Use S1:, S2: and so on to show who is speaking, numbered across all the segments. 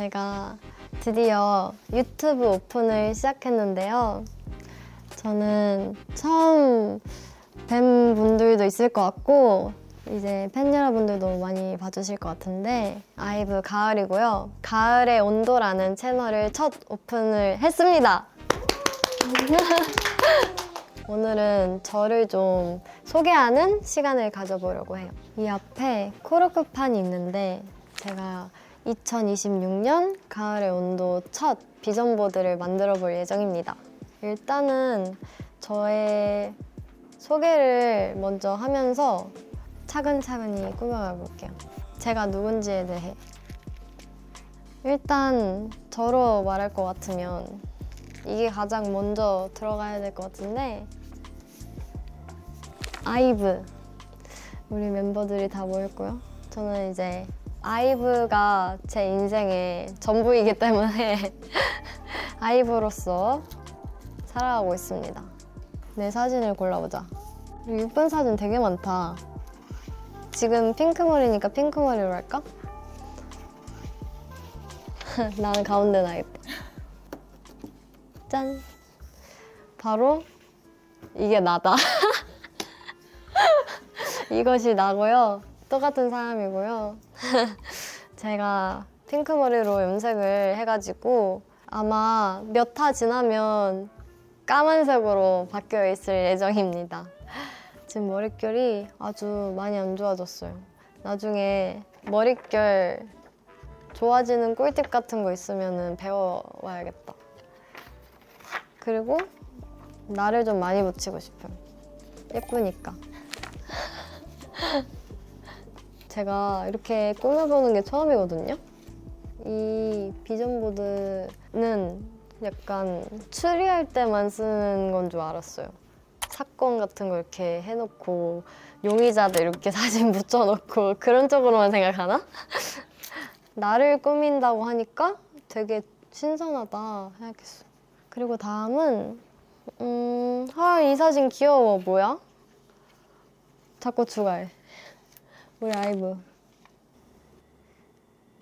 S1: 제가 드디어 유튜브 오픈을 시작했는데요. 저는 처음 뵌 분들도 있을 것 같고 이제 팬 여러분들도 많이 봐주실 것 같은데 아이브 가을이고요. 가을의 온도라는 채널을 첫 오픈을 했습니다. 오늘은 저를 좀 소개하는 시간을 가져보려고 해요. 이 앞에 코르크판이 있는데 제가 2026년 가을의 온도 첫 비전보드를 만들어 볼 예정입니다. 일단은 저의 소개를 먼저 하면서 차근차근히 꾸며가 볼게요. 제가 누군지에 대해. 일단 저로 말할 것 같으면 이게 가장 먼저 들어가야 될 것 같은데 아이브. 우리 멤버들이 다 모였고요. 저는 이제 아이브가 제 인생의 전부이기 때문에 아이브로서 살아가고 있습니다. 내 사진을 골라보자. 6분 사진 되게 많다. 지금 핑크머리니까 핑크머리로 할까? 나는 가운데 놔야겠다. 짠! 바로 이게 나다. 이것이 나고요. 똑같은 사람이고요. 제가 핑크머리로 염색을 해가지고 아마 몇 화 지나면 까만색으로 바뀌어 있을 예정입니다. 지금 머릿결이 아주 많이 안 좋아졌어요. 나중에 머릿결 좋아지는 꿀팁 같은 거 있으면 배워와야겠다. 그리고 나를 좀 많이 붙이고 싶어요. 예쁘니까. 제가 이렇게 꾸며보는 게 처음이거든요. 이 비전보드는 약간 추리할 때만 쓰는 건 줄 알았어요. 사건 같은 거 이렇게 해놓고 용의자들 이렇게 사진 붙여놓고 그런 쪽으로만 생각하나? 나를 꾸민다고 하니까 되게 신선하다 생각했어요. 그리고 다음은 이 사진 귀여워. 뭐야? 자꾸 추가해. 우리 아이브.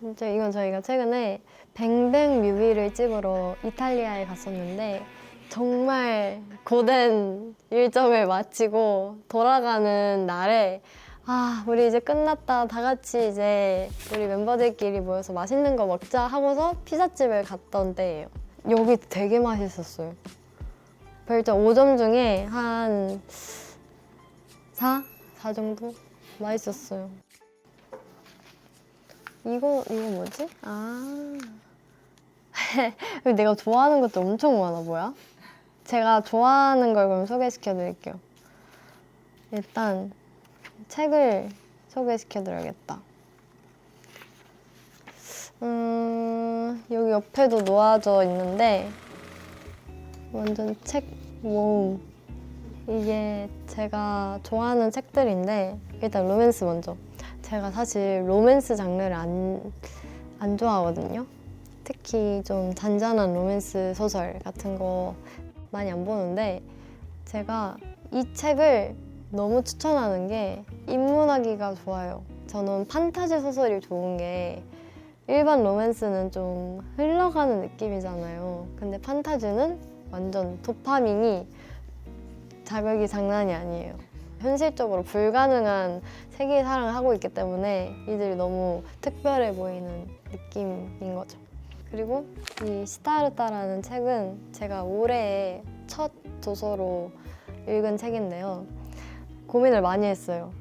S1: 진짜 이건 저희가 최근에 뱅뱅 뮤비를 찍으러 이탈리아에 갔었는데 정말 고된 일정을 마치고 돌아가는 날에 우리 이제 끝났다. 다 같이 이제 우리 멤버들끼리 모여서 맛있는 거 먹자 하고서 피자집을 갔던 때예요. 여기 되게 맛있었어요. 별점 5점 중에 한 4 정도? 맛있었어요. 이거 뭐지? 내가 좋아하는 것도 엄청 많아. 뭐야? 제가 좋아하는 걸 그럼 소개시켜 드릴게요. 일단 책을 소개시켜 드려야겠다. 여기 옆에도 놓아져 있는데 완전 책 모음. 이게 제가 좋아하는 책들인데 일단 로맨스 먼저. 제가 사실 로맨스 장르를 안 좋아하거든요. 특히 좀 잔잔한 로맨스 소설 같은 거 많이 안 보는데 제가 이 책을 너무 추천하는 게 입문하기가 좋아요. 저는 판타지 소설이 좋은 게 일반 로맨스는 좀 흘러가는 느낌이잖아요. 근데 판타지는 완전 도파민이 자극이 장난이 아니에요. 현실적으로 불가능한 세계의 사랑을 하고 있기 때문에 이들이 너무 특별해 보이는 느낌인 거죠. 그리고 이 시타르타라는 책은 제가 올해의 첫 도서로 읽은 책인데요. 고민을 많이 했어요.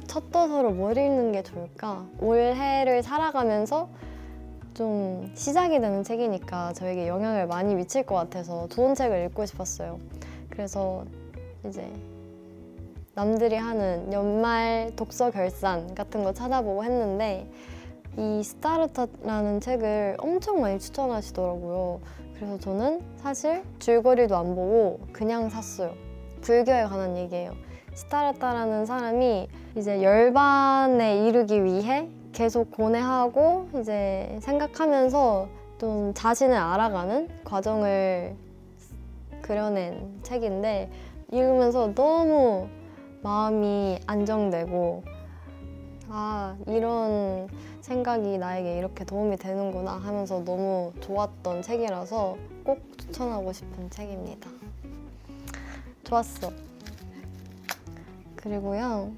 S1: 첫 도서로 뭘 읽는 게 좋을까? 올해를 살아가면서 좀 시작이 되는 책이니까 저에게 영향을 많이 미칠 것 같아서 좋은 책을 읽고 싶었어요. 그래서 이제 남들이 하는 연말 독서 결산 같은 거 찾아보고 했는데 이 시타르타라는 책을 엄청 많이 추천하시더라고요. 그래서 저는 사실 줄거리도 안 보고 그냥 샀어요. 불교에 관한 얘기예요. 시타르타라는 사람이 이제 열반에 이르기 위해 계속 고뇌하고 이제 생각하면서 좀 자신을 알아가는 과정을 그려낸 책인데 읽으면서 너무 마음이 안정되고 이런 생각이 나에게 이렇게 도움이 되는구나 하면서 너무 좋았던 책이라서 꼭 추천하고 싶은 책입니다. 좋았어. 그리고요.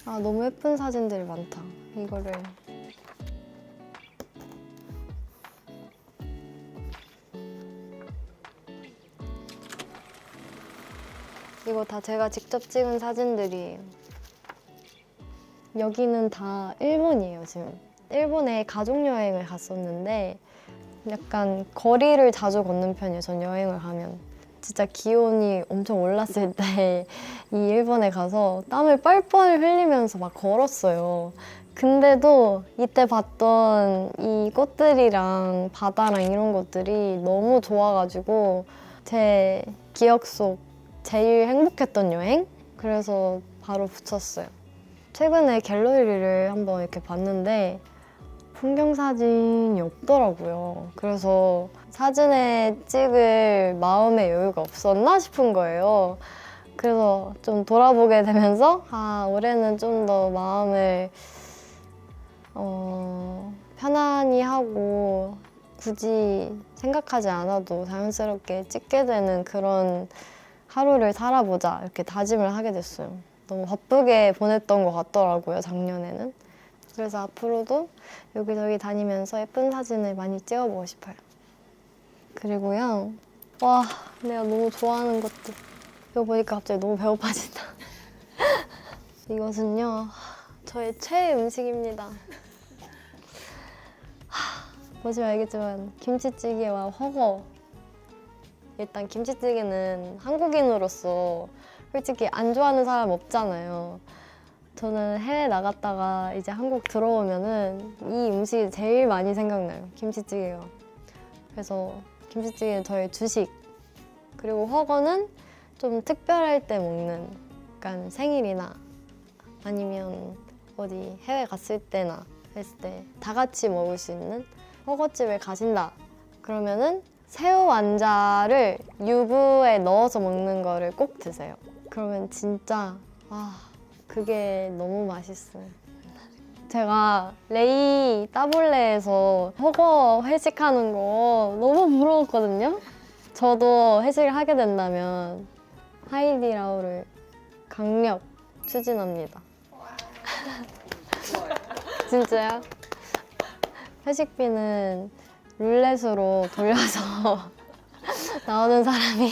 S1: 너무 예쁜 사진들이 많다. 이거를 이거 다 제가 직접 찍은 사진들이에요. 여기는 다 일본이에요, 지금. 일본에 가족여행을 갔었는데 약간 거리를 자주 걷는 편이에요, 전 여행을 가면. 진짜 기온이 엄청 올랐을 때 이 일본에 가서 땀을 뻘뻘 흘리면서 막 걸었어요. 근데도 이때 봤던 이 꽃들이랑 바다랑 이런 것들이 너무 좋아가지고 제 기억 속 제일 행복했던 여행? 그래서 바로 붙였어요. 최근에 갤러리를 한번 이렇게 봤는데 풍경 사진이 없더라고요. 그래서 사진에 찍을 마음의 여유가 없었나 싶은 거예요. 그래서 좀 돌아보게 되면서 올해는 좀 더 마음을 편안히 하고 굳이 생각하지 않아도 자연스럽게 찍게 되는 그런 하루를 살아보자 이렇게 다짐을 하게 됐어요. 너무 바쁘게 보냈던 것 같더라고요, 작년에는. 그래서 앞으로도 여기저기 다니면서 예쁜 사진을 많이 찍어보고 싶어요. 그리고요. 내가 너무 좋아하는 것들. 이거 보니까 갑자기 너무 배고파진다. 이것은요, 저의 최애 음식입니다. 보시면 알겠지만 김치찌개와 허거. 일단 김치찌개는 한국인으로서 솔직히 안 좋아하는 사람 없잖아요. 저는 해외 나갔다가 이제 한국 들어오면은 이 음식이 제일 많이 생각나요. 김치찌개가. 그래서 김치찌개는 저의 주식. 그리고 허거는 좀 특별할 때 먹는, 약간 생일이나 아니면 어디 해외 갔을 때나 했을 때 다 같이 먹을 수 있는 허거집을 가신다. 그러면은 새우 완자를 유부에 넣어서 먹는 거를 꼭 드세요. 그러면 진짜 그게 너무 맛있어요. 제가 레이 따블레에서 허거 회식하는 거 너무 부러웠거든요. 저도 회식을 하게 된다면 하이디라오를 강력 추진합니다. 진짜요? 회식비는 룰렛으로 돌려서 나오는 사람이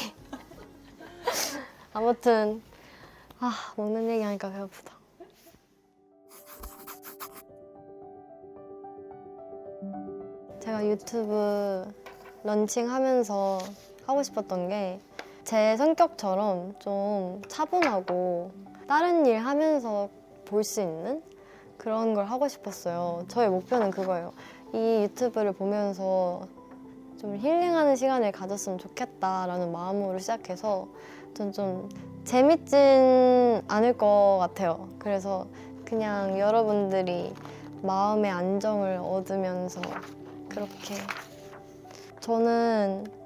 S1: 아무튼 먹는 얘기 하니까 배고프다. 제가 유튜브 런칭하면서 하고 싶었던 게 제 성격처럼 좀 차분하고 다른 일 하면서 볼 수 있는 그런 걸 하고 싶었어요. 저의 목표는 그거예요. 이 유튜브를 보면서 좀 힐링하는 시간을 가졌으면 좋겠다라는 마음으로 시작해서 전 좀 재밌진 않을 것 같아요. 그래서 그냥 여러분들이 마음의 안정을 얻으면서 그렇게 저는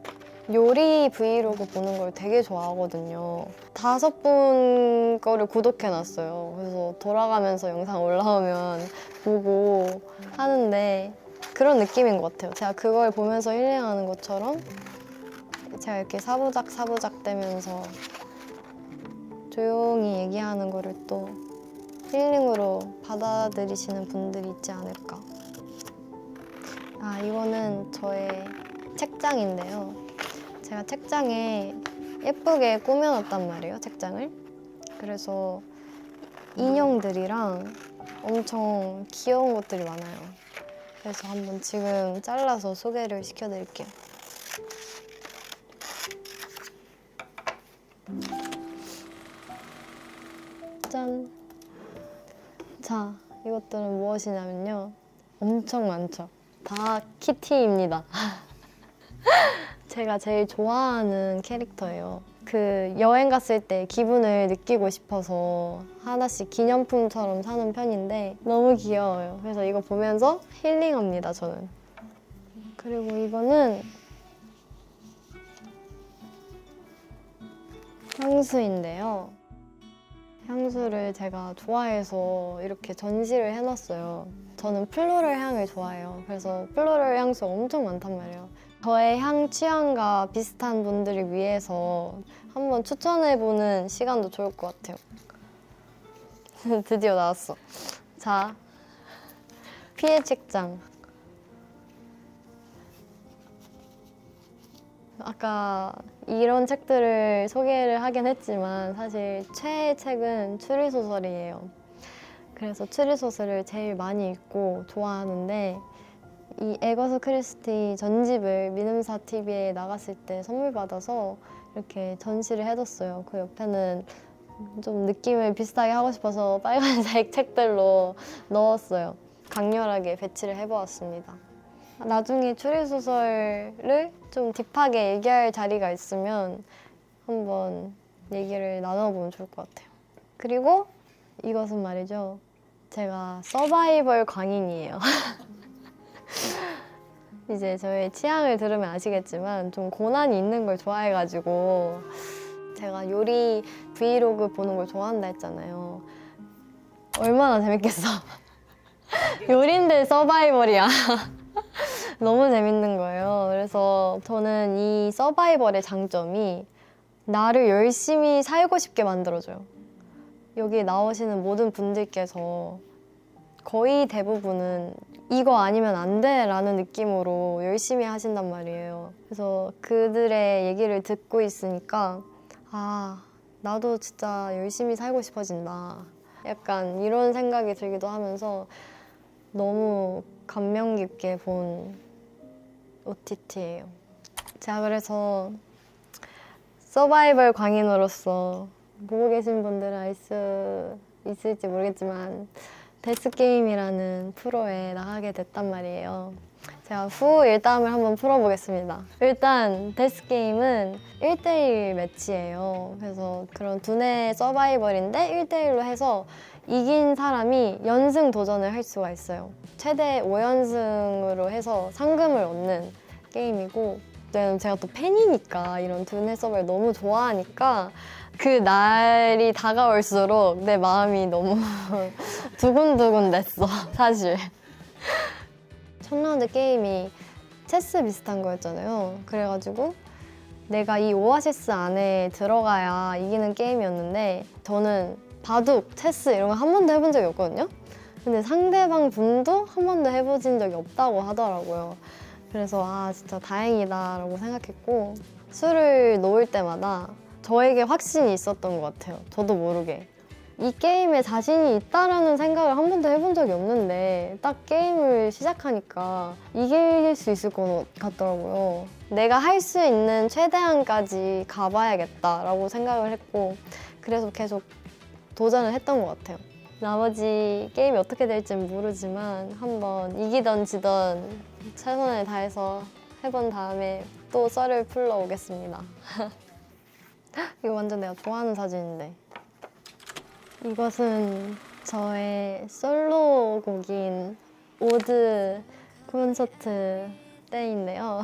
S1: 요리 브이로그 보는 걸 되게 좋아하거든요. 5분 거를 구독해놨어요. 그래서 돌아가면서 영상 올라오면 보고 하는데 그런 느낌인 것 같아요. 제가 그걸 보면서 힐링하는 것처럼 제가 이렇게 사부작 되면서 조용히 얘기하는 거를 또 힐링으로 받아들이시는 분들이 있지 않을까. 이거는 저의 책장인데요. 제가 책장에 예쁘게 꾸며놨단 말이에요, 책장을. 그래서 인형들이랑 엄청 귀여운 것들이 많아요. 그래서 한번 지금 잘라서 소개를 시켜드릴게요. 짠! 자, 이것들은 무엇이냐면요. 엄청 많죠? 다 키티입니다. 제가 제일 좋아하는 캐릭터예요. 그 여행 갔을 때 기분을 느끼고 싶어서 하나씩 기념품처럼 사는 편인데 너무 귀여워요. 그래서 이거 보면서 힐링합니다, 저는. 그리고 이거는 향수인데요. 향수를 제가 좋아해서 이렇게 전시를 해놨어요. 저는 플로럴 향을 좋아해요. 그래서 플로럴 향수가 엄청 많단 말이에요. 저의 향 취향과 비슷한 분들을 위해서 한번 추천해보는 시간도 좋을 것 같아요. 드디어 나왔어. 자, 피해 책장. 아까 이런 책들을 소개를 하긴 했지만 사실 최애 책은 추리소설이에요. 그래서 추리소설을 제일 많이 읽고 좋아하는데 이 에거서 크리스티 전집을 민음사 TV에 나갔을 때 선물 받아서 이렇게 전시를 해뒀어요. 그 옆에는 좀 느낌을 비슷하게 하고 싶어서 빨간색 책들로 넣었어요. 강렬하게 배치를 해보았습니다. 나중에 추리소설을 좀 딥하게 얘기할 자리가 있으면 한번 얘기를 나눠보면 좋을 것 같아요. 그리고 이것은 말이죠. 제가 서바이벌 광인이에요. 이제 저의 취향을 들으면 아시겠지만 좀 고난이 있는 걸 좋아해가지고 제가 요리 브이로그 보는 걸 좋아한다 했잖아요. 얼마나 재밌겠어. 요리인데 서바이벌이야. 너무 재밌는 거예요. 그래서 저는 이 서바이벌의 장점이 나를 열심히 살고 싶게 만들어줘요. 여기 나오시는 모든 분들께서 거의 대부분은 이거 아니면 안 돼 라는 느낌으로 열심히 하신단 말이에요. 그래서 그들의 얘기를 듣고 있으니까 아, 나도 진짜 열심히 살고 싶어진다. 약간 이런 생각이 들기도 하면서 너무 감명 깊게 본 OTT예요. 제가 그래서 서바이벌 광인으로서 보고 계신 분들은 알 수 있을지 모르겠지만 데스게임이라는 프로에 나가게 됐단 말이에요. 제가 후 일담을 한번 풀어보겠습니다. 일단 데스게임은 1대1 매치예요. 그래서 그런 두뇌 서바이벌인데 1대1로 해서 이긴 사람이 연승 도전을 할 수가 있어요. 최대 5연승으로 해서 상금을 얻는 게임이고 제가 또 팬이니까 이런 두뇌 서바이벌 너무 좋아하니까 그 날이 다가올수록 내 마음이 너무 두근두근 됐어, 사실. 첫 라운드 게임이 체스 비슷한 거였잖아요. 그래가지고 내가 이 오아시스 안에 들어가야 이기는 게임이었는데 저는 바둑, 체스 이런 거 한 번도 해본 적이 없거든요. 근데 상대방 분도 한 번도 해보신 적이 없다고 하더라고요. 그래서 아 진짜 다행이다 라고 생각했고 술을 놓을 때마다 저에게 확신이 있었던 것 같아요. 저도 모르게. 이 게임에 자신이 있다라는 생각을 한 번도 해본 적이 없는데 딱 게임을 시작하니까 이길 수 있을 것 같더라고요. 내가 할 수 있는 최대한까지 가봐야겠다라고 생각을 했고 그래서 계속 도전을 했던 것 같아요. 나머지 게임이 어떻게 될지는 모르지만 한번 이기던 지던 최선을 다해서 해본 다음에 또 썰을 풀러 오겠습니다. 이거 완전 내가 좋아하는 사진인데 이것은 저의 솔로곡인 오드 콘서트 때인데요.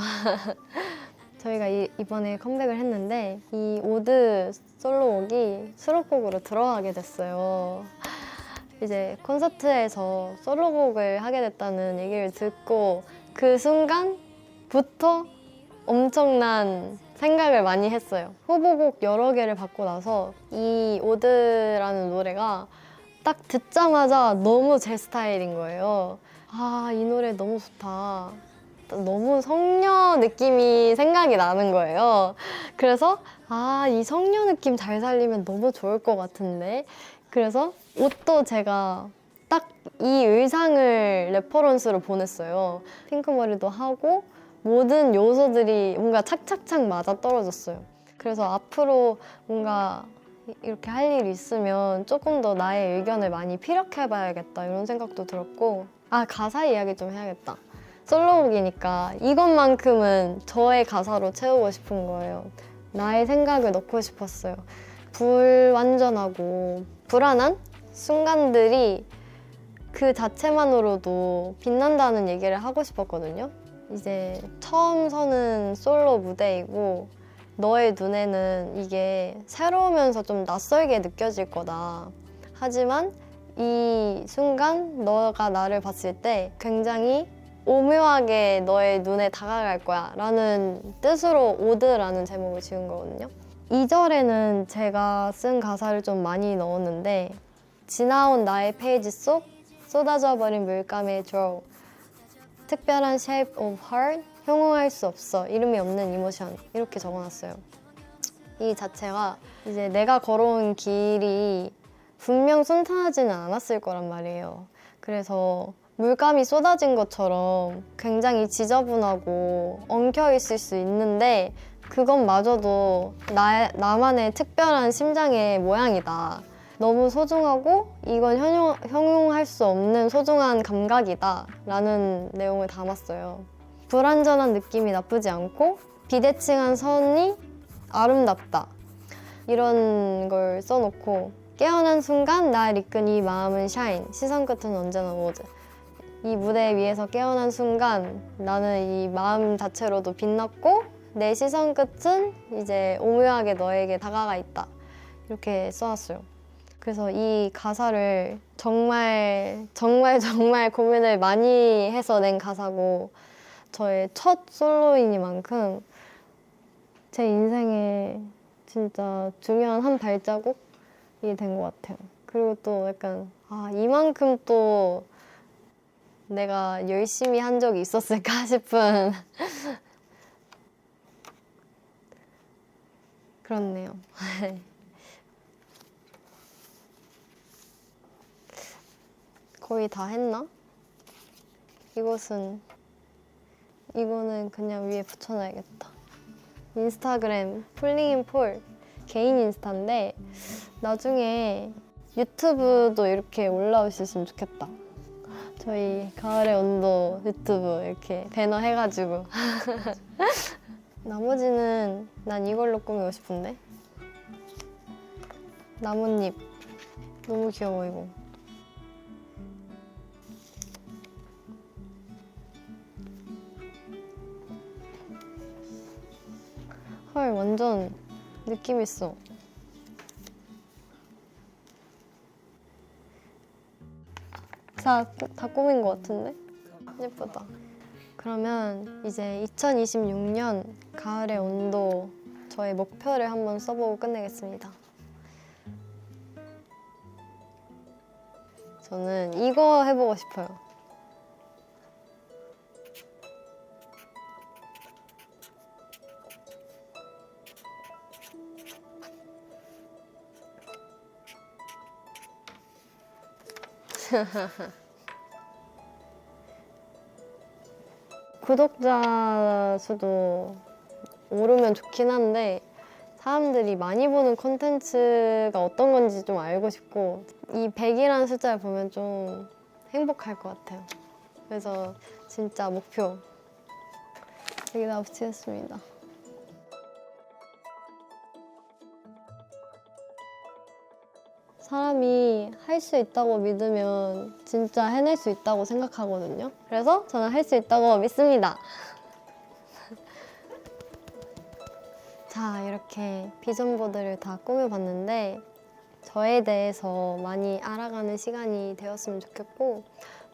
S1: 저희가 이번에 컴백을 했는데 이 오드 솔로곡이 수록곡으로 들어가게 됐어요. 이제 콘서트에서 솔로곡을 하게 됐다는 얘기를 듣고 그 순간부터 엄청난 생각을 많이 했어요. 후보곡 여러 개를 받고 나서 이 오드라는 노래가 딱 듣자마자 너무 제 스타일인 거예요. 아, 이 노래 너무 좋다. 너무 성녀 느낌이 생각이 나는 거예요. 그래서 아, 이 성녀 느낌 잘 살리면 너무 좋을 것 같은데. 그래서 옷도 제가 딱 이 의상을 레퍼런스로 보냈어요. 핑크머리도 하고 모든 요소들이 뭔가 착착착 맞아 떨어졌어요. 그래서 앞으로 뭔가 이렇게 할 일이 있으면 조금 더 나의 의견을 많이 피력해봐야겠다 이런 생각도 들었고 아, 가사 이야기 좀 해야겠다. 솔로곡이니까 이것만큼은 저의 가사로 채우고 싶은 거예요. 나의 생각을 넣고 싶었어요. 불완전하고 불안한 순간들이 그 자체만으로도 빛난다는 얘기를 하고 싶었거든요. 이제 처음 서는 솔로 무대이고 너의 눈에는 이게 새로우면서 좀 낯설게 느껴질 거다. 하지만 이 순간 너가 나를 봤을 때 굉장히 오묘하게 너의 눈에 다가갈 거야 라는 뜻으로 오드라는 제목을 지은 거거든요. 2절에는 제가 쓴 가사를 좀 많이 넣었는데 지나온 나의 페이지 속 쏟아져 버린 물감의 draw 특별한 shape of heart 형용할 수 없어 이름이 없는 이모션 이렇게 적어놨어요. 이 자체가 이제 내가 걸어온 길이 분명 순탄하지는 않았을 거란 말이에요. 그래서 물감이 쏟아진 것처럼 굉장히 지저분하고 엉켜 있을 수 있는데 그것마저도 나만의 특별한 심장의 모양이다. 너무 소중하고 이건 형용할 수 없는 소중한 감각이다 라는 내용을 담았어요. 불완전한 느낌이 나쁘지 않고 비대칭한 선이 아름답다 이런 걸 써놓고 깨어난 순간 날 이끈 이 마음은 샤인 시선 끝은 언제나 워즈 이 무대 위에서 깨어난 순간 나는 이 마음 자체로도 빛났고 내 시선 끝은 이제 오묘하게 너에게 다가가 있다 이렇게 써놨어요. 그래서 이 가사를 정말 고민을 많이 해서 낸 가사고 저의 첫 솔로이니만큼 제 인생에 진짜 중요한 한 발자국이 된 것 같아요. 그리고 또 약간 이만큼 또 내가 열심히 한 적이 있었을까 싶은 그렇네요. 거의 다 했나? 이거는 그냥 위에 붙여놔야겠다. 인스타그램 폴링인폴 개인 인스타인데 나중에 유튜브도 이렇게 올라오셨으면 좋겠다. 저희 가을의 온도 유튜브 이렇게 배너 해가지고 나머지는 난 이걸로 꾸미고 싶은데 나뭇잎 너무 귀여워 이거. 헐 완전 느낌 있어. 다 꾸민 것 같은데? 예쁘다. 그러면 이제 2026년 가을의 온도 저의 목표를 한번 써보고 끝내겠습니다. 저는 이거 해보고 싶어요. 구독자 수도 오르면 좋긴 한데 사람들이 많이 보는 콘텐츠가 어떤 건지 좀 알고 싶고 이 100이라는 숫자를 보면 좀 행복할 것 같아요. 그래서 진짜 목표 여기다 붙이겠습니다. 사람이 할 수 있다고 믿으면 진짜 해낼 수 있다고 생각하거든요. 그래서 저는 할 수 있다고 믿습니다. 자, 이렇게 비전보드를 다 꾸며봤는데 저에 대해서 많이 알아가는 시간이 되었으면 좋겠고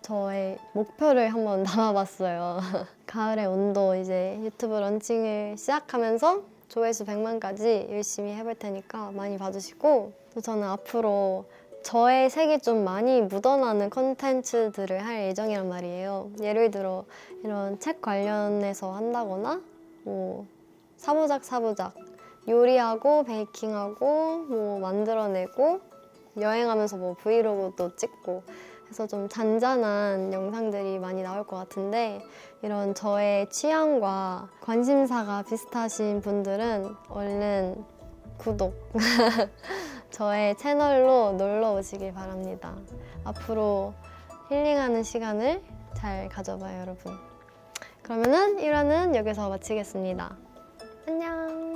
S1: 저의 목표를 한번 담아봤어요. 가을의 온도 이제 유튜브 런칭을 시작하면서 조회수 100만까지 열심히 해볼 테니까 많이 봐주시고 또 저는 앞으로 저의 색이 좀 많이 묻어나는 콘텐츠들을 할 예정이란 말이에요. 예를 들어 이런 책 관련해서 한다거나 뭐 사부작 요리하고 베이킹하고 뭐 만들어내고 여행하면서 뭐 브이로그도 찍고 해서 좀 잔잔한 영상들이 많이 나올 것 같은데 이런 저의 취향과 관심사가 비슷하신 분들은 얼른 구독 저의 채널로 놀러 오시길 바랍니다. 앞으로 힐링하는 시간을 잘 가져봐요, 여러분. 그러면은 1화는 여기서 마치겠습니다. 안녕.